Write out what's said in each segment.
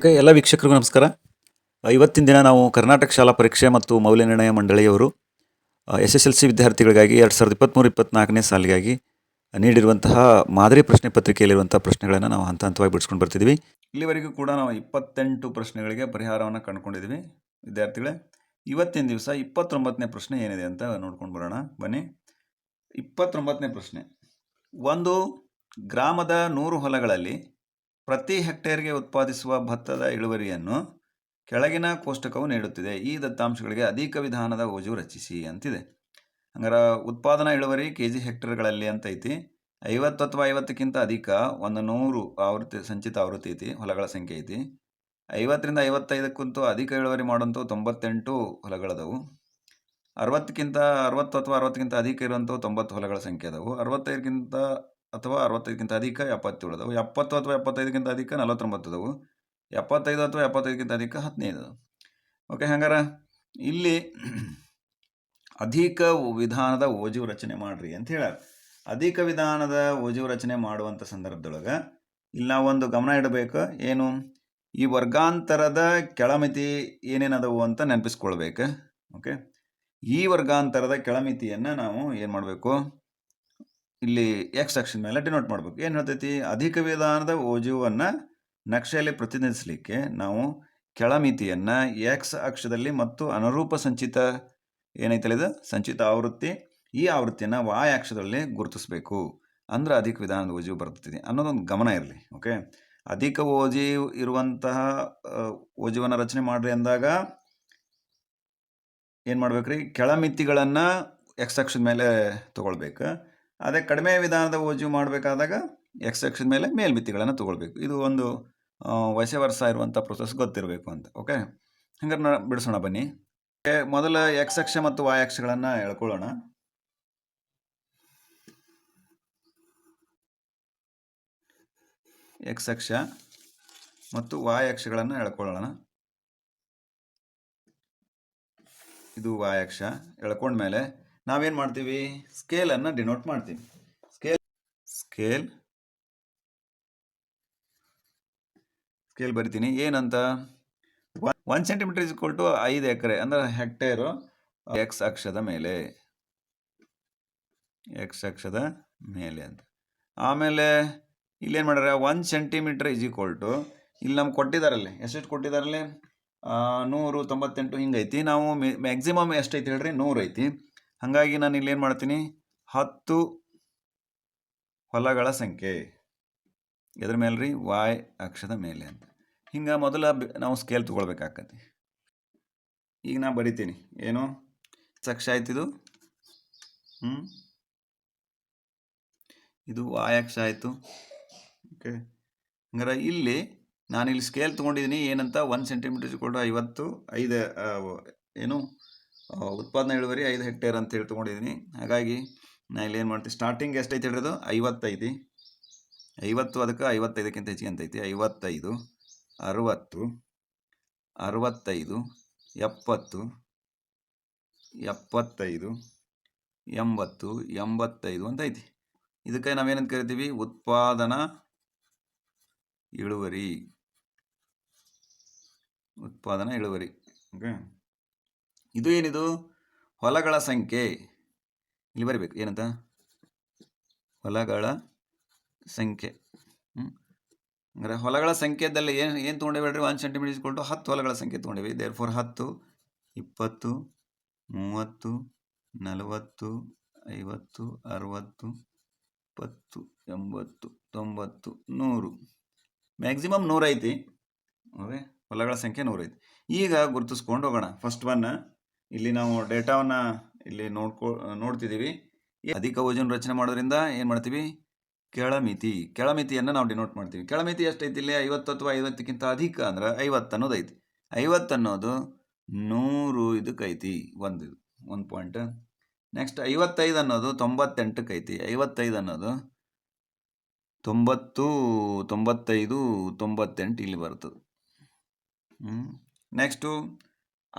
Okay, ಎಲ್ಲ ವೀಕ್ಷಕರಿಗೂ ನಮಸ್ಕಾರ. ಇವತ್ತಿನ ದಿನ ನಾವು ಕರ್ನಾಟಕ ಶಾಲಾ ಪರೀಕ್ಷೆ ಮತ್ತು ಮೌಲ್ಯನಿರ್ಣಯ ಮಂಡಳಿಯವರು SSLC ವಿದ್ಯಾರ್ಥಿಗಳಿಗಾಗಿ 2023-24ನೇ ಸಾಲಿಗಾಗಿ ನೀಡಿರುವಂತಹ ಮಾದರಿ ಪ್ರಶ್ನೆ ಪತ್ರಿಕೆಯಲ್ಲಿರುವಂಥ ಪ್ರಶ್ನೆಗಳನ್ನು ನಾವು ಹಂತ ಹಂತವಾಗಿ ಬಿಡಿಸ್ಕೊಂಡು ಬರ್ತಿದ್ವಿ. ಇಲ್ಲಿವರೆಗೂ ಕೂಡ ನಾವು 28 ಪ್ರಶ್ನೆಗಳಿಗೆ ಪರಿಹಾರವನ್ನು ಕಂಡುಕೊಂಡಿದ್ವಿ ವಿದ್ಯಾರ್ಥಿಗಳೇ. ಇವತ್ತಿನ ದಿವಸ 29ನೇ ಪ್ರಶ್ನೆ ಏನಿದೆ ಅಂತ ನೋಡ್ಕೊಂಡು ಬರೋಣ ಬನ್ನಿ. 29ನೇ ಪ್ರಶ್ನೆ, ಒಂದು ಗ್ರಾಮದ 100 ಹೊಲಗಳಲ್ಲಿ ಪ್ರತಿ ಹೆಕ್ಟೇರ್ಗೆ ಉತ್ಪಾದಿಸುವ ಭತ್ತದ ಇಳುವರಿಯನ್ನು ಕೆಳಗಿನ ಕೋಷ್ಟಕವು ನೀಡುತ್ತಿದೆ. ಈ ದತ್ತಾಂಶಗಳಿಗೆ ಅಧಿಕ ವಿಧಾನದ ಓಜು ರಚಿಸಿ ಅಂತಿದೆ. ಹಂಗಾರೆ ಉತ್ಪಾದನಾ ಇಳುವರಿ ಕೆಜಿ ಹೆಕ್ಟೇರ್ಗಳಲ್ಲಿ ಅಂತ ಐತಿ. 50 ಅಥವಾ 50ಕ್ಕಿಂತ ಅಧಿಕ ಒಂದು 100 ಆವೃತ್ತಿ ಸಂಚಿತ ಆವೃತ್ತಿ ಐತಿ, ಹೊಲಗಳ ಸಂಖ್ಯೆ ಐತಿ. 50ರಿಂದ 55ಕ್ಕಿಂತ ಅಧಿಕ ಇಳುವರಿ ಮಾಡುವಂಥ 98 ಹೊಲಗಳದವು. 60 ಅಥವಾ 60ಕ್ಕಿಂತ ಅಧಿಕ ಇರುವಂಥವು 90 ಹೊಲಗಳ ಸಂಖ್ಯೆ ಅದಾವು. 65ಕ್ಕಿಂತ ಅಥವಾ 65ಕ್ಕಿಂತ ಅಧಿಕ 77 ಅದಾವು. 70 ಅಥವಾ 75ಕ್ಕಿಂತ ಅಧಿಕ 49 ಅದಾವು. 75 ಅಥವಾ 75ಕ್ಕಿಂತ ಅಧಿಕ 15 ಅದಾವು. ಓಕೆ, ಹಂಗಾರೆ ಇಲ್ಲಿ ಅಧಿಕ ವಿಧಾನದ ಓಜು ರಚನೆ ಮಾಡ್ರಿ ಅಂತ ಹೇಳ್ಯಾರ. ಅಧಿಕ ವಿಧಾನದ ಓಜು ರಚನೆ ಮಾಡುವಂಥ ಸಂದರ್ಭದೊಳಗೆ ಇಲ್ಲಿ ನಾವು ಒಂದು ಗಮನ ಇಡಬೇಕು. ಏನು, ಈ ವರ್ಗಾಂತರದ ಕೆಳಮಿತಿ ಏನೇನದವು ಅಂತ ನೆನಪಿಸ್ಕೊಳ್ಬೇಕು. ಓಕೆ, ಈ ವರ್ಗಾಂತರದ ಕೆಳಮಿತಿಯನ್ನು ನಾವು ಏನು ಮಾಡಬೇಕು, ಇಲ್ಲಿ ಎಕ್ಸ್ ಅಕ್ಷದ ಮೇಲೆ ಡಿನೋಟ್ ಮಾಡಬೇಕು. ಏನು ಹೇಳ್ತೈತಿ, ಅಧಿಕ ವಿಧಾನದ ಓಜುವನ್ನು ನಕ್ಷೆಯಲ್ಲಿ ಪ್ರತಿನಿಧಿಸಲಿಕ್ಕೆ ನಾವು ಕೆಳಮಿತಿಯನ್ನು ಎಕ್ಸ್ ಅಕ್ಷದಲ್ಲಿ ಮತ್ತು ಅನುರೂಪ ಸಂಚಿತ ಏನೈತಲ್ಲ ಇದು ಸಂಚಿತ ಆವೃತ್ತಿ, ಈ ಆವೃತ್ತಿಯನ್ನು ವಾಯ್ ಅಕ್ಷದಲ್ಲಿ ಗುರುತಿಸಬೇಕು. ಅಂದ್ರೆ ಅಧಿಕ ವಿಧಾನದ ಓಜು ಬರ್ತೈತಿ ಅನ್ನೋದೊಂದು ಗಮನ ಇರಲಿ. ಓಕೆ, ಅಧಿಕ ಓಜಿ ಇರುವಂತಹ ಓಜುವನ್ನು ರಚನೆ ಮಾಡ್ರಿ ಅಂದಾಗ ಏನು ಮಾಡ್ಬೇಕ್ರಿ, ಕೆಳಮಿತಿಗಳನ್ನು ಎಕ್ಸ್ ಅಕ್ಷದ ಮೇಲೆ ತಗೊಳ್ಬೇಕು. ಅದೇ ಕಡಿಮೆ ವಿಧಾನದ ಓಜು ಮಾಡಬೇಕಾದಾಗ ಎಕ್ಸ್ ಅಕ್ಷದ ಮೇಲೆ ಮೇಲ್ಮಿತಿಗಳನ್ನು ತಗೊಳ್ಬೇಕು. ಇದು ಒಂದು ವೈಸೆ ವರ್ಷ ಇರುವಂಥ ಪ್ರೊಸೆಸ್ ಗೊತ್ತಿರಬೇಕು ಅಂತ. ಓಕೆ, ಹಂಗಾರೆ ಬಿಡಿಸೋಣ ಬನ್ನಿ. ಮೊದಲ ಎಕ್ಸ್ ಅಕ್ಷ ಮತ್ತು ವಾಯ್ ಅಕ್ಷಗಳನ್ನು ಎಳ್ಕೊಳ್ಳೋಣ. ಎಕ್ಸ್ ಅಕ್ಷ ಮತ್ತು ವಾಯ್ ಅಕ್ಷಗಳನ್ನು ಎಳ್ಕೊಳ್ಳೋಣ. ಇದು ವಾಯ್ ಅಕ್ಷ ಎಳ್ಕೊಂಡ್ಮೇಲೆ ನಾವೇನು ಮಾಡ್ತೀವಿ, ಸ್ಕೇಲನ್ನು ಡಿನೋಟ್ ಮಾಡ್ತೀವಿ. ಸ್ಕೇಲ್ ಬರಿತೀನಿ. ಏನಂತ, 1 ಸೆಂಟಿಮೀಟರ್ ಇಸ್ ಈಕ್ವಲ್ ಟು 5 ಎಕರೆ ಅಂದ್ರೆ ಹೆಕ್ಟೇರು ಎಕ್ಸ್ ಅಕ್ಷದ ಮೇಲೆ ಅಂತ. ಆಮೇಲೆ ಇಲ್ಲೇನು ಮಾಡ್ಯಾರ, 1 ಸೆಂಟಿಮೀಟರ್ ಇಸ್ ಈಕ್ವಲ್ ಟು, ಇಲ್ಲಿ ನಮ್ಗೆ ಕೊಟ್ಟಿದ್ದಾರಲ್ಲಿ ಎಷ್ಟು ಕೊಟ್ಟಿದ್ದಾರಲ್ಲಿ 198 ಹಿಂಗೈತಿ. ನಾವು ಮ್ಯಾಕ್ಸಿಮಮ್ ಎಷ್ಟೈತಿ ಹೇಳ್ರಿ, 100 ಐತಿ. ಹಾಗಾಗಿ ನಾನು ಇಲ್ಲಿ ಏನು ಮಾಡ್ತೀನಿ, 10 ಹೊಲಗಳ ಸಂಖ್ಯೆ ಎದ್ರ ಮೇಲೆ ರೀ, ವಾಯ್ ಅಕ್ಷದ ಮೇಲೆ ಅಂತ. ಹಿಂಗೆ ಮೊದಲ ನಾವು ಸ್ಕೇಲ್ ತೊಗೊಳ್ಬೇಕಾಗತ್ತೆ. ಈಗ ನಾ ಬರಿತೀನಿ. ಏನು, ಅಕ್ಷ ಆಯ್ತಿದು, ಇದು ವಾಯ್ ಅಕ್ಷ ಆಯಿತು. ಓಕೆ, ಹಂಗಾರೆ ಇಲ್ಲಿ ನಾನು ಇಲ್ಲಿ ಸ್ಕೇಲ್ ತೊಗೊಂಡಿದ್ದೀನಿ. ಏನಂತ, 1 ಸೆಂಟಿಮೀಟರ್ ಇಸ್ಕೊಂಡು 55 ಏನು ಉತ್ಪಾದನಾ ಇಳುವರಿ 5 ಹೆಕ್ಟೇರ್ ಅಂತ ಹೇಳಿ ತೊಗೊಂಡಿದ್ದೀನಿ. ಹಾಗಾಗಿ ನಾನು ಇಲ್ಲಿ ಏನು ಮಾಡ್ತೀನಿ, ಸ್ಟಾರ್ಟಿಂಗ್ ಎಷ್ಟೈತೆ ಹೇಳಿರೋದು 55, 50 ಅದಕ್ಕೆ 55ಕ್ಕಿಂತ ಹೆಚ್ಚಿಗೆ ಅಂತೈತಿ. 55, 60, 65, 70, 75, 80, 85 ಅಂತ ಐತಿ. ಇದಕ್ಕೆ ನಾವೇನಂತ ಕರಿತೀವಿ, ಉತ್ಪಾದನಾ ಇಳುವರಿ. ಓಕೆ, ಇದು ಏನಿದು, ಹೊಲಗಳ ಸಂಖ್ಯೆ ಇಲ್ಲಿ ಬರಿಬೇಕು. ಏನಂತ, ಹೊಲಗಳ ಸಂಖ್ಯೆ. ಅಂದರೆ ಹೊಲಗಳ ಸಂಖ್ಯೆದಲ್ಲಿ ಏನು ತೊಗೊಂಡೇವೆ ಹೇಳ್ರಿ, 1 ಸೆಂಟಿಮೀಟರ್ ಇಸ್ಕೊಂಡು 10 ಹೊಲಗಳ ಸಂಖ್ಯೆ ತೊಗೊಂಡೇವಿ. There for 10, 20, 30, 40, 50, 60, 70, 80, 90, 100. ಮ್ಯಾಕ್ಸಿಮಮ್ 100 ಐತಿ. ಓಕೆ, ಹೊಲಗಳ ಸಂಖ್ಯೆ 100 ಐತಿ. ಈಗ ಗುರುತಿಸ್ಕೊಂಡು ಹೋಗೋಣ. ಫಸ್ಟ್ ಒನ್, ಇಲ್ಲಿ ನಾವು ಡೇಟಾವನ್ನು ಇಲ್ಲಿ ನೋಡ್ತಿದ್ದೀವಿ. ಅಧಿಕ ಓಜನ್ನು ರಚನೆ ಮಾಡೋದ್ರಿಂದ ಏನು ಮಾಡ್ತೀವಿ, ಕೆಳಮಿತಿಯನ್ನು ನಾವು ಡಿನೋಟ್ ಮಾಡ್ತೀವಿ. ಕೆಳಮಿತಿ ಎಷ್ಟೈತಿ ಇಲ್ಲಿ, 50 ಅಥವಾ 50ಕ್ಕಿಂತ ಅಧಿಕ ಅಂದ್ರೆ 50 ಅನ್ನೋದು ಐತಿ. 50 ಅನ್ನೋದು 100 ಇದಕ್ಕೆ ಐತಿ, ಒಂದು ಪಾಯಿಂಟ್. ನೆಕ್ಸ್ಟ್ 55 ಅನ್ನೋದು 98ಕ್ಕೆ ಐತಿ. 55 ಅನ್ನೋದು 90, 95, 98 ಇಲ್ಲಿ ಬರ್ತದೆ. ನೆಕ್ಸ್ಟು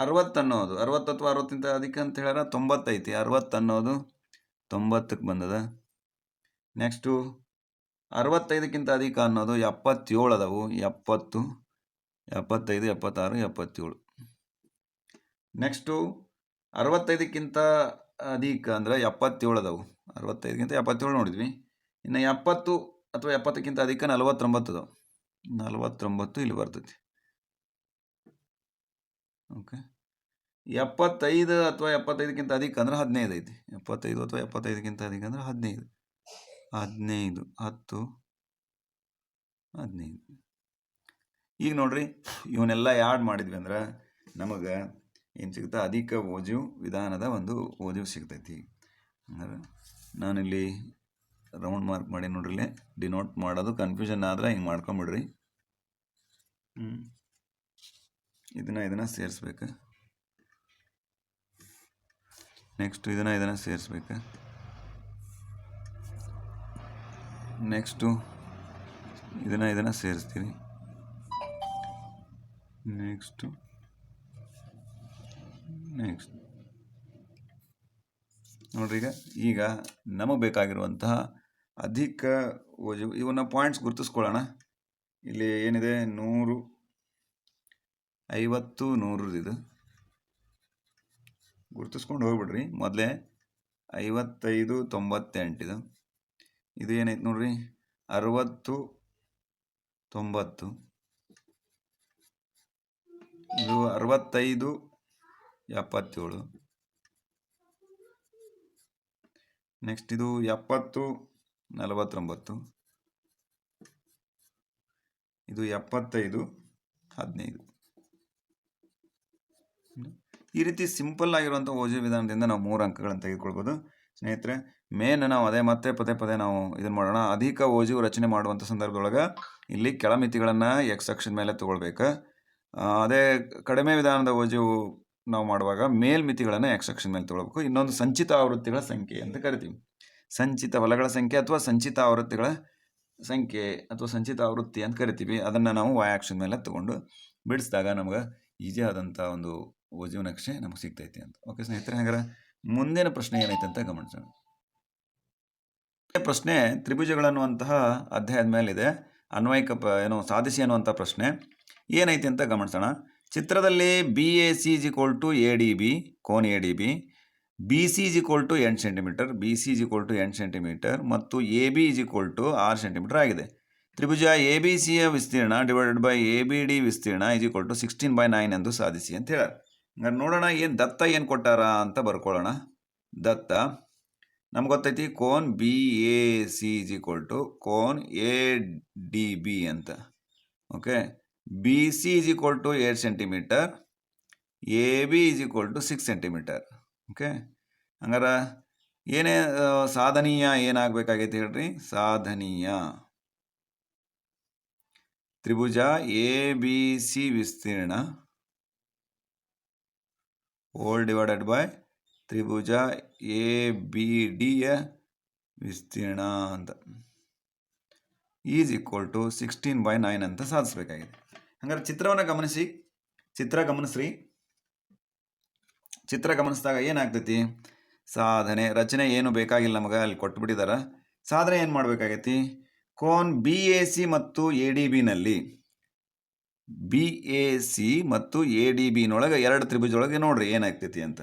60 ಅನ್ನೋದು 60 ಅಥವಾ 60ಕ್ಕಿಂತ ಅಧಿಕ ಅಂತ ಹೇಳ್ಯಾರ, 90 ಐತಿ. 60 ಅನ್ನೋದು 90ಕ್ಕೆ ಬಂದದ. ನೆಕ್ಸ್ಟು 65ಕ್ಕಿಂತ ಅಧಿಕ ಅನ್ನೋದು 77 ಅದಾವು, 70. 75, 76, 77. ನೆಕ್ಸ್ಟು 65ಕ್ಕಿಂತ ಅಧಿಕ ಅಂದರೆ 77 ಅದಾವು. 65ಕ್ಕಿಂತ 77 ನೋಡಿದ್ವಿ. ಇನ್ನು 70 ಅಥವಾ 70ಕ್ಕಿಂತ ಅಧಿಕ 49 ಅದಾವು. 49 ಇಲ್ಲಿ ಬರ್ತೈತಿ. ಓಕೆ, 75 ಅಥವಾ 75ಕ್ಕಿಂತ ಅಧಿಕ ಅಂದ್ರೆ 15 ಐತಿ. 75 ಅಥವಾ 75ಕ್ಕಿಂತ ಅಧಿಕ ಅಂದ್ರೆ 15. 15, 10, 15. ಈಗ ನೋಡ್ರಿ, ಇವನ್ನೆಲ್ಲ ಆ್ಯಡ್ ಮಾಡಿದ್ವಿ ಅಂದ್ರೆ ನಮಗೆ ಏನು ಸಿಗುತ್ತೆ? ಅಧಿಕ ಓಜು ವಿಧಾನದ ಒಂದು ಓಜು ಸಿಗ್ತೈತಿ. ಅಂದ್ರೆ ನಾನಿಲ್ಲಿ ರೌಂಡ್ ಮಾರ್ಕ್ ಮಾಡಿ ನೋಡ್ರಿ, ಡಿನೋಟ್ ಮಾಡೋದು ಕನ್ಫ್ಯೂಷನ್ ಆದ್ರೆ ಹಿಂಗೆ ಮಾಡ್ಕೊಂಬಿಡ್ರಿ. ಇದನ್ನ ಸೇರಿಸ್ಬೇಕು. ನೆಕ್ಸ್ಟು ಇದನ್ನು ಸೇರಿಸ್ಬೇಕು. ನೆಕ್ಸ್ಟು ಇದನ್ನು ಸೇರಿಸ್ತೀರಿ. ನೆಕ್ಸ್ಟ್ ನೋಡ್ರಿ, ಈಗ ನಮಗೆ ಬೇಕಾಗಿರುವಂತಹ ಅಧಿಕ ಓಜು ಇವನ್ನ ಪಾಯಿಂಟ್ಸ್ ಗುರುತಿಸ್ಕೊಳ್ಳೋಣ. ಇಲ್ಲಿ ಏನಿದೆ 100, 50, 100 ಇದು ಗುರುತಿಸ್ಕೊಂಡು ಹೋಗ್ಬಿಡ್ರಿ. ಮೊದಲೇ 55, 98 ಇದು ಏನೈತೆ ನೋಡ್ರಿ, 60, 90 ಇದು 65, 77. ನೆಕ್ಸ್ಟ್ ಇದು 70, 49 ಇದು 75, 15. ಈ ರೀತಿ ಸಿಂಪಲ್ ಆಗಿರುವಂಥ ಓಜು ವಿಧಾನದಿಂದ ನಾವು 3 ಅಂಕಗಳನ್ನು ತೆಗೆದುಕೊಳ್ಬೋದು. ಸ್ನೇಹಿತರೆ, ಮೇನ್ ನಾವು ಅದೇ ಮತ್ತೆ ಪದೇ ನಾವು ಇದನ್ನು ಮಾಡೋಣ. ಅಧಿಕ ಓಜು ರಚನೆ ಮಾಡುವಂಥ ಸಂದರ್ಭದೊಳಗೆ ಇಲ್ಲಿ ಕೆಳಮಿತಿಗಳನ್ನು ಎಕ್ಸ್ ಅಕ್ಷದ ಮೇಲೆ ತಗೊಳ್ಬೇಕು. ಅದೇ ಕಡಿಮೆ ವಿಧಾನದ ಓಜು ನಾವು ಮಾಡುವಾಗ ಮೇಲ್ಮಿತಿಗಳನ್ನು ಎಕ್ಸ್ ಅಕ್ಷದ ಮೇಲೆ ತಗೊಳ್ಬೇಕು. ಇನ್ನೊಂದು ಸಂಚಿತ ಆವೃತ್ತಿಗಳ ಸಂಖ್ಯೆ ಅಂತ ಕರಿತೀವಿ. ಸಂಚಿತ ಹೊಲಗಳ ಸಂಖ್ಯೆ ಅಥವಾ ಸಂಚಿತ ಆವೃತ್ತಿಗಳ ಸಂಖ್ಯೆ ಅಥವಾ ಸಂಚಿತ ಆವೃತ್ತಿ ಅಂತ ಕರಿತೀವಿ. ಅದನ್ನು ನಾವು ವೈ ಅಕ್ಷದ ಮೇಲೆ ತಗೊಂಡು ಬಿಡಿಸಿದಾಗ ನಮ್ಗೆ ಈಜಿ ಆದಂಥ ಒಂದು ಓಜು ನಕ್ಷೆ ನಮಗೆ ಸಿಗ್ತೈತಿ ಅಂತ. ಓಕೆ ಸ್ನೇಹಿತರೆ, ಹಾಗಾದ್ರೆ ಮುಂದಿನ ಪ್ರಶ್ನೆ ಏನೈತೆ ಅಂತ ಗಮನಿಸೋಣ. ಪ್ರಶ್ನೆ ತ್ರಿಭುಜಗಳನ್ನುವಂತಹ ಅಧ್ಯಾಯದ ಮೇಲಿದೆ. ಅನ್ವಯಿಕ ಸಾಧಿಸಿ ಅನ್ನುವಂಥ ಪ್ರಶ್ನೆ ಏನೈತಿ ಅಂತ ಗಮನಿಸೋಣ. ಚಿತ್ರದಲ್ಲಿ B A C is equal to A D B, ಕೋನ್ A D B, B C is equal to 8 centimetre, B C is equal to 8 centimetre ಮತ್ತು A B is equal to 6 centimetre ಆಗಿದೆ. ತ್ರಿಭುಜ ಎ ಬಿ ಸಿಯ ವಿಸ್ತೀರ್ಣ divided by A B D ವಿಸ್ತೀರ್ಣ is equal to 16/9 ಎಂದು ಸಾಧಿಸಿ ಅಂತ ಹೇಳ. ಹಂಗಾರೆ ನೋಡೋಣ ದತ್ತ ಏನು ಕೊಟ್ಟಾರ ಅಂತ ಬರ್ಕೊಳ್ಳೋಣ. ದತ್ತ ನಮ್ಗೆ ಗೊತ್ತೈತಿ ಕೋನ್ B A C is equal to ಕೋನ್ ಎ ಡಿ ಬಿ ಅಂತ. Okay, B C is equal to 8 centimetre, A B is equal to 6 centimetre. Okay, ಹಂಗಾರೆ ಏನೇ ಸಾಧನೀಯ ಏನಾಗಬೇಕಾಗೈತೆ ಹೇಳ್ರಿ? ಸಾಧನೀಯ ತ್ರಿಭುಜ ಎ ಬಿ ಸಿ ವಿಸ್ತೀರ್ಣ ಹೋಲ್ ಡಿವೈಡೆಡ್ ಬೈ ತ್ರಿಭುಜ ಎ ಬಿ ಡಿಯ ವಿಸ್ತೀರ್ಣ ಅಂತ ಈಸ್ ಈಕ್ವಲ್ ಟು 16/9 ಅಂತ ಸಾಧಿಸಬೇಕಾಗಿದೆ. ಹಂಗಾರೆ ಚಿತ್ರವನ್ನು ಗಮನಿಸಿ, ಚಿತ್ರ ಗಮನಿಸಿದಾಗ ಏನಾಗ್ತೈತಿ? ಸಾಧನೆ ರಚನೆ ಏನು ಬೇಕಾಗಿಲ್ಲ ನಮಗೆ, ಅಲ್ಲಿ ಕೊಟ್ಟುಬಿಟ್ಟಿದ್ದಾರೆ. ಸಾಧನೆ ಏನು ಮಾಡಬೇಕಾಗೈತಿ? ಕೋನ್ ಬಿ ಎ ಸಿ ಮತ್ತು ಎ ಡಿ ಬಿನಲ್ಲಿ ಬಿ ಎ ಸಿ ಮತ್ತು ಎ ಡಿ ಬಿನೊಳಗೆ ಎರಡು ತ್ರಿಭುಜೊಳಗೆ ನೋಡ್ರಿ ಏನಾಗ್ತೈತಿ ಅಂತ.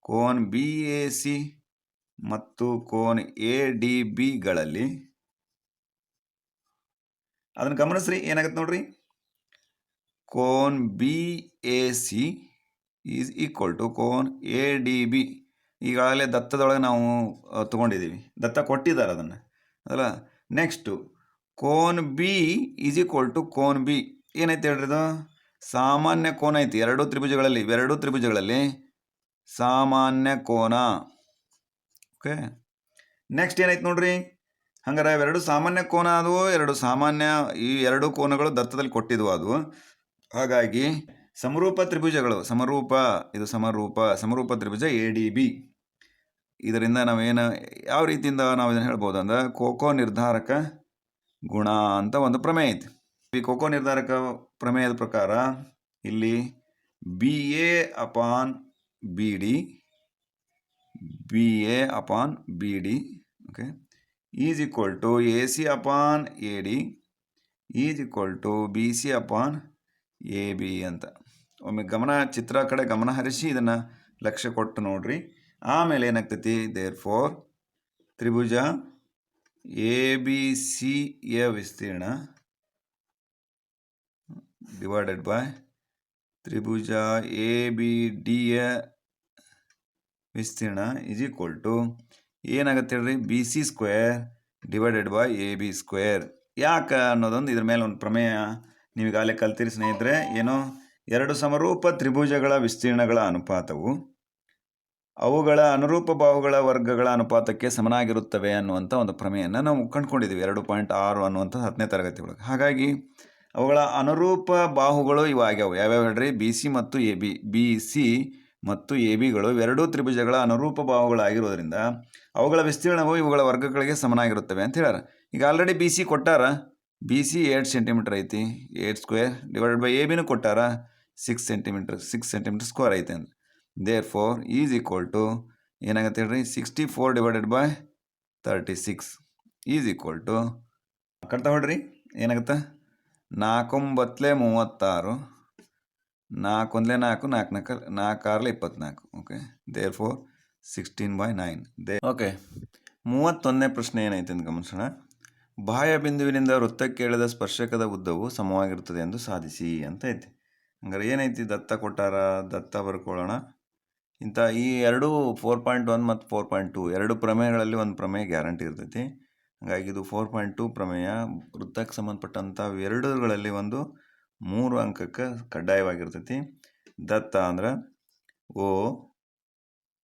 ಕೋನ್ ಬಿ ಎ ಸಿ ಮತ್ತು ಕೋನ್ ಎ ಡಿ ಬಿಗಳಲ್ಲಿ ಅದನ್ನು ಗಮನಿಸ್ರಿ, ಏನಾಗತ್ತೆ ನೋಡ್ರಿ. ಕೋನ್ B A C is equal to ಕೋನ್ ಎ ಡಿ ಬಿ. ಈಗಾಗಲೇ ದತ್ತದೊಳಗೆ ನಾವು ತೊಗೊಂಡಿದ್ದೀವಿ, ದತ್ತ ಕೊಟ್ಟಿದ್ದಾರೆ ಅದನ್ನು ಅಲ್ಲ. ನೆಕ್ಸ್ಟು ಕೋನ್ ಬಿ ಈಸ್ ಈಕ್ವಲ್ ಟು ಕೋನ್ ಬಿ ಏನೈತೆ ಹೇಳ್ರಿ? ಇದು ಸಾಮಾನ್ಯ ಕೋನ ಐತಿ ಎರಡೂ ತ್ರಿಭುಜಗಳಲ್ಲಿ ಸಾಮಾನ್ಯ ಕೋನ. ಓಕೆ, ನೆಕ್ಸ್ಟ್ ಏನೈತೆ ನೋಡ್ರಿ. ಹಂಗಾರೆ ಎರಡು ಸಾಮಾನ್ಯ ಕೋನ ಅದು, ಈ ಎರಡು ಕೋನಗಳು ದತ್ತದಲ್ಲಿ ಕೊಟ್ಟಿದ್ವು ಅದು. ಹಾಗಾಗಿ ಸಮರೂಪ ತ್ರಿಭುಜಗಳು, ಸಮರೂಪ ತ್ರಿಭುಜ ಎ ಡಿ ಬಿ. ಇದರಿಂದ ನಾವೇನು ಯಾವ ರೀತಿಯಿಂದ ನಾವು ಇದನ್ನು ಹೇಳ್ಬೋದು ಅಂದ್ರೆ ಕೋಕೋ ನಿರ್ಧಾರಕ ಗುಣ ಅಂತ ಒಂದು ಪ್ರಮೇಯ ಐತಿ. ಈ ಕೋಕೋ ನಿರ್ಧಾರಕ ಪ್ರಮೇಯದ ಪ್ರಕಾರ ಇಲ್ಲಿ B A upon B D okay is equal to A C upon A D is equal to B C upon A B ಅಂತ. ಒಮ್ಮೆ ಚಿತ್ರ ಕಡೆ ಗಮನ ಹರಿಸಿ ಇದನ್ನು ಲಕ್ಷ್ಯ ಕೊಟ್ಟು ನೋಡ್ರಿ. ಆಮೇಲೆ ಏನಾಗ್ತೈತಿ, ದೇರ್ ಫೋರ್ ತ್ರಿಭುಜ ಎ ಬಿ ಸಿ ಯ ವಿಸ್ತೀರ್ಣ ಡಿವೈಡೆಡ್ ಬೈ ತ್ರಿಭುಜ ಎ ಬಿ ಡಿ ಯ ವಿಸ್ತೀರ್ಣ ಇಸ್ ಈಕ್ವಲ್ ಟು ಏನಾಗುತ್ತೆ ಹೇಳ್ರಿ, B C square divided by A B square. ಯಾಕೆ ಅನ್ನೋದೊಂದು ಇದ್ರ ಮೇಲೆ ಒಂದು ಪ್ರಮೇಯ ನೀವೀಗಾಗಲೇ ಕಲ್ತಿರಿ ಸ್ನೇಹಿತರೆ. ಏನು, ಎರಡು ಸಮರೂಪ ತ್ರಿಭುಜಗಳ ವಿಸ್ತೀರ್ಣಗಳ ಅನುಪಾತವು ಅವುಗಳ ಅನುರೂಪ ಬಾಹುಗಳ ವರ್ಗಗಳ ಅನುಪಾತಕ್ಕೆ ಸಮನಾಗಿರುತ್ತವೆ ಅನ್ನುವಂಥ ಒಂದು ಪ್ರಮೇಯವನ್ನು ನಾವು ಕಂಡುಕೊಂಡಿದ್ದೀವಿ 2.6 ಅನ್ನುವಂಥ 10ನೇ ತರಗತಿ ಒಳಗೆ. ಹಾಗಾಗಿ ಅವುಗಳ ಅನುರೂಪ ಬಾಹುಗಳು ಇವಾಗ್ಯಾವು. ಯಾವ್ಯಾವ ಹೇಳ್ರಿ, ಬಿ ಸಿ ಮತ್ತು ಎ ಬಿ. ಬಿ ಸಿ ಮತ್ತು ಎ ಬಿಗಳು ಎರಡೂ ತ್ರಿಭುಜಗಳ ಅನುರೂಪ ಬಾಹುಗಳಾಗಿರೋದ್ರಿಂದ ಅವುಗಳ ವಿಸ್ತೀರ್ಣವು ಇವುಗಳ ವರ್ಗಗಳಿಗೆ ಸಮನಾಗಿರುತ್ತವೆ ಅಂತ ಹೇಳ್ಯಾರ. ಈಗ ಆಲ್ರೆಡಿ ಬಿ ಸಿ ಕೊಟ್ಟಾರ, ಬಿ ಸಿ 8 ಸೆಂಟಿಮೀಟರ್ ಐತಿ, 8 ಸ್ಕ್ವೇರ್ ಡಿವೈಡೆಡ್ ಬೈ ಎ ಬಿನೂ ಕೊಟ್ಟಾರ 6 ಸೆಂಟಿಮೀಟರ್ ಸ್ಕ್ವೇರ್ ಐತೆ ಅಂತ. Therefore is equal to ಏನಾಗುತ್ತೆ ಹೇಳ್ರಿ, 64 divided by 36 is equal to ಕಟ್ತಾ ಹೊಡ್ರಿ ಏನಾಗುತ್ತೆ, 4 9 36, 4 1 4, 4 4 24. Okay, therefore 16/9. ಓಕೆ, 31ನೇ ಪ್ರಶ್ನೆ ಏನೈತೆ ಅಂತ ಗಮನಿಸೋಣ. ಬಾಹ್ಯ ಬಿಂದುವಿನಿಂದ ವೃತ್ತಕ್ಕೆ ಎಳೆದ ಸ್ಪರ್ಶಕದ ಉದ್ದವು ಸಮವಾಗಿರುತ್ತದೆ ಎಂದು ಸಾಧಿಸಿ ಅಂತ ಐತಿ. ಹಂಗಾರೆ ಏನೈತಿ, ದತ್ತ ಕೊಟ್ಟಾರ, ದತ್ತ ಬರ್ಕೊಳ್ಳೋಣ. ಈ ಎರಡು 4.1 ಮತ್ತು 4.2 ಎರಡು ಪ್ರಮೇಯಗಳಲ್ಲಿ ಒಂದು ಪ್ರಮೇಯ ಗ್ಯಾರಂಟಿ ಇರ್ತೈತಿ. ಹಾಗಾಗಿ ಇದು 4.2 ಪ್ರಮೇಯ ವೃತ್ತಕ್ಕೆ ಸಂಬಂಧಪಟ್ಟಂಥ ಎರಡುಗಳಲ್ಲಿ ಒಂದು 3 ಅಂಕಕ್ಕೆ ಕಡ್ಡಾಯವಾಗಿರ್ತೈತಿ. ದತ್ತ ಅಂದ್ರೆ ಓ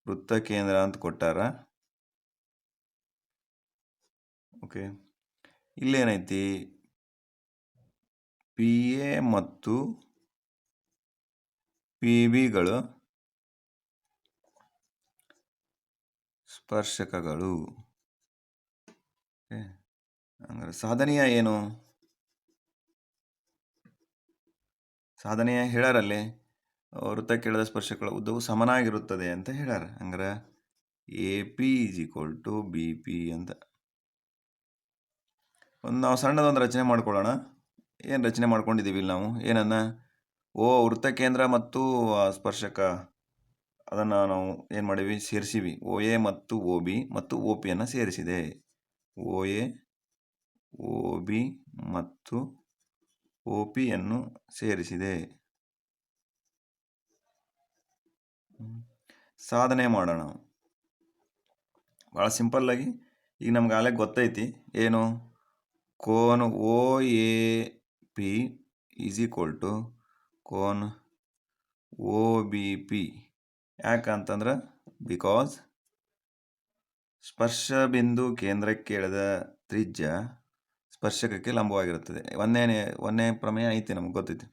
ವೃತ್ತ ಕೇಂದ್ರ ಅಂತ ಕೊಟ್ಟಾರ. ಓಕೆ, ಇಲ್ಲೇನೈತಿ, ಪಿ ಎ ಮತ್ತು ಪಿ ಬಿಗಳು ಸ್ಪರ್ಶಕಗಳು. ಅಂದರೆ ಸಾಧನೆಯ ಏನು, ಸಾಧನೆಯ ಹೇಳಾರಲ್ಲಿ ವೃತ್ತಕ್ಕೆ ಎಳೆದ ಸ್ಪರ್ಶಕಗಳ ಉದ್ದವು ಸಮನಾಗಿರುತ್ತದೆ ಅಂತ ಹೇಳ್ಯಾರ. ಹಂಗಾರೆ A P is equal to B P ಅಂತ ನಾವು ಸಣ್ಣದೊಂದು ರಚನೆ ಮಾಡ್ಕೊಳ್ಳೋಣ. ಏನು ರಚನೆ ಮಾಡ್ಕೊಂಡಿದ್ದೀವಿ ಇಲ್ಲಿ ನಾವು, ಏನನ್ನ, ಓ ವೃತ್ತ ಕೇಂದ್ರ ಮತ್ತು ಸ್ಪರ್ಶಕ ಅದನ್ನು ನಾವು ಏನು ಮಾಡೀವಿ, ಸೇರಿಸಿವಿ. ಓ ಎ ಮತ್ತು ಓ ಬಿ ಮತ್ತು ಓ ಪಿಯನ್ನು ಸೇರಿಸಿದೆ. ಓ ಎ ಓ ಬಿ ಮತ್ತು ಓ ಪಿಯನ್ನು ಸೇರಿಸಿದೆ. ಸಾಧನೆ ಮಾಡೋಣ ಭಾಳ ಸಿಂಪಲ್ಲಾಗಿ. ಈಗ ನಮ್ಗೆ ಆಗಲೇ ಗೊತ್ತೈತಿ ಏನು, ಕೋನ್ O A P is equal to ಕೋನ್ ಓ ಬಿ ಪಿ. ಯಾಕಂತಂದ್ರೆ ಬಿಕಾಸ್ ಸ್ಪರ್ಶ ಬಿಂದು ಕೇಂದ್ರಕ್ಕೆ ಎಳೆದ ತ್ರಿಜ್ಯ ಸ್ಪರ್ಶಕಕ್ಕೆ ಲಂಬವಾಗಿರುತ್ತದೆ. ಒಂದೇ ಪ್ರಮೇಯ ಐತಿ, ನಮಗೆ ಗೊತ್ತೈತಿ.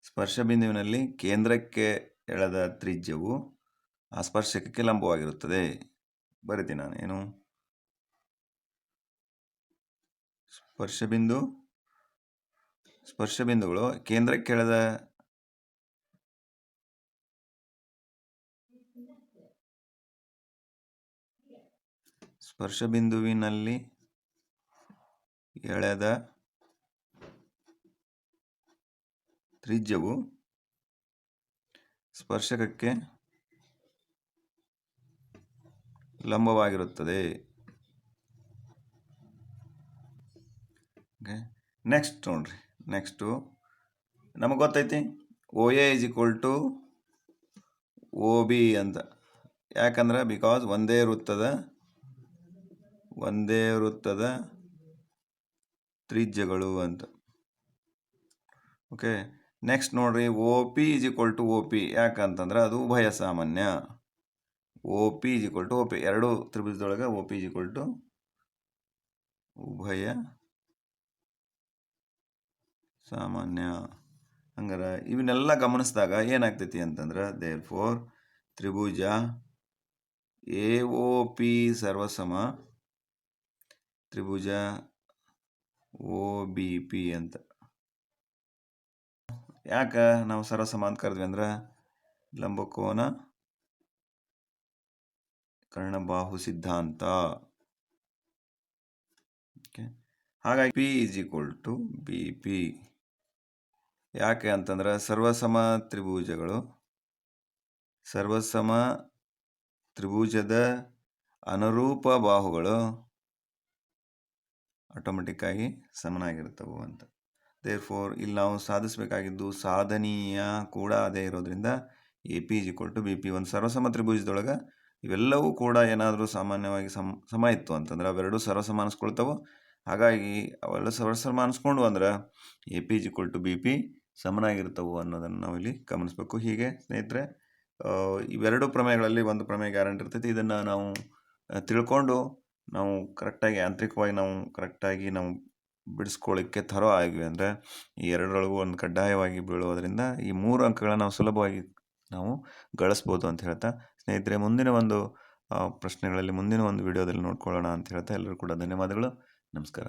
ಸ್ಪರ್ಶ ಬಿಂದುವಿನಲ್ಲಿ ಕೇಂದ್ರಕ್ಕೆ ಎಳೆದ ತ್ರಿಜ್ಯವು ಆ ಸ್ಪರ್ಶಕಕ್ಕೆ ಲಂಬವಾಗಿರುತ್ತದೆ. ಬರಿತೀನಿ ನಾನು, ಏನು, ಸ್ಪರ್ಶ ಬಿಂದುಗಳು ಕೇಂದ್ರಕ್ಕೆ ಎಳೆದ ಸ್ಪರ್ಶ ಬಿಂದುವಿನಲ್ಲಿ ಎಳೆದ ತ್ರಿಜ್ಯವು ಸ್ಪರ್ಶಕಕ್ಕೆ ಲಂಬವಾಗಿರುತ್ತದೆ. ಓಕೆ, ನೆಕ್ಸ್ಟ್ ನೋಡ್ರಿ, ನೆಕ್ಸ್ಟು ನಮಗೆ ಗೊತ್ತೈತಿ O A is equal to O B ಅಂತ. ಯಾಕಂದ್ರೆ ಬಿಕಾಸ್ ಒಂದೇ ವೃತ್ತದ ತ್ರಿಜ್ಯಗಳು ಅಂತ. ಓಕೆ, ನೆಕ್ಸ್ಟ್ ನೋಡ್ರಿ, O P is equal to O P. ಯಾಕಂತಂದ್ರೆ ಅದು ಉಭಯ ಸಾಮಾನ್ಯ. O P is equal to O P, ಎರಡು ತ್ರಿಭುಜದೊಳಗೆ O P is equal to ಉಭಯ ಸಾಮಾನ್ಯ. ಹಂಗಾರೆ ಇವನ್ನೆಲ್ಲ ಗಮನಿಸಿದಾಗ ಏನಾಗ್ತೈತಿ ಅಂತಂದ್ರೆ, ದೇರ್ ಫೋರ್ ತ್ರಿಭುಜ ಎ ಓ ಪಿ ಸರ್ವಸಮ ತ್ರಿಭುಜ ಓ ಬಿ ಪಿ ಅಂತ. ಯಾಕೆ ನಾವು ಸರ್ವಸಮ ಅಂತ ಕರೆದ್ವಿ ಅಂದ್ರೆ, ಲಂಬಕೋನ ಕರ್ಣಬಾಹು ಸಿದ್ಧಾಂತ. ಓಕೆ, ಹಾಗಾಗಿ P is equal to B P. ಯಾಕೆ ಅಂತಂದ್ರೆ ಸರ್ವಸಮ ತ್ರಿಭುಜದ ಅನುರೂಪ ಬಾಹುಗಳು ಆಟೋಮೆಟಿಕ್ ಆಗಿ ಸಮನಾಗಿರ್ತವೆ ಅಂತ. ದೇರ್ಫೋರ್ ಇಲ್ಲಿ ನಾವು ಸಾಧಿಸಬೇಕಾಗಿದ್ದು ಸಾಧನೀಯ ಕೂಡ ಅದೇ ಇರೋದ್ರಿಂದ AP = BP. ಒಂದು ಸರ್ವಸಮ ತ್ರಿಭುಜದೊಳಗೆ ಇವೆಲ್ಲವೂ ಕೂಡ ಏನಾದರೂ ಸಾಮಾನ್ಯವಾಗಿ ಸಮ ಇತ್ತು ಅಂತಂದ್ರೆ ಅವೆರಡು ಸರ್ವಸಮ ಅನಿಸ್ಕೊಳ್ತಾವೆ. ಹಾಗಾಗಿ ಅವೆಲ್ಲ ಸರ್ವಸಮ ಅನಿಸ್ಕೊಂಡು ಅಂದ್ರೆ AP = BP ಸಮನಾಗಿರ್ತವೆ ಅನ್ನೋದನ್ನು ನಾವು ಇಲ್ಲಿ ಗಮನಿಸ್ಬೇಕು. ಹೀಗೆ ಸ್ನೇಹಿತರೆ ಇವೆರಡು ಪ್ರಮೇಯಗಳಲ್ಲಿ ಒಂದು ಪ್ರಮೇಯ ಗ್ಯಾರಂಟಿ ಇರ್ತೈತಿ. ಇದನ್ನು ನಾವು ತಿಳ್ಕೊಂಡು ನಾವು ಕರೆಕ್ಟಾಗಿ ಯಾಂತ್ರಿಕವಾಗಿ ನಾವು ಕರೆಕ್ಟಾಗಿ ನಾವು ಬಿಡಿಸ್ಕೊಳ್ಳಿಕ್ಕೆ ಥರೋ ಆಗಿವೆ ಅಂದರೆ ಈ ಎರಡರೊಳಗೂ ಒಂದು ಕಡ್ಡಾಯವಾಗಿ ಬೀಳೋದ್ರಿಂದ ಈ 3 ಅಂಕಗಳನ್ನ ನಾವು ಸುಲಭವಾಗಿ ನಾವು ಗಳಿಸ್ಬೋದು ಅಂತ ಹೇಳ್ತಾ, ಸ್ನೇಹಿತರೆ ಮುಂದಿನ ಒಂದು ಪ್ರಶ್ನೆಗಳಲ್ಲಿ ಮುಂದಿನ ಒಂದು ವಿಡಿಯೋದಲ್ಲಿ ನೋಡ್ಕೊಳ್ಳೋಣ ಅಂತ ಹೇಳ್ತಾ ಎಲ್ಲರೂ ಕೂಡ ಧನ್ಯವಾದಗಳು. ನಮಸ್ಕಾರ.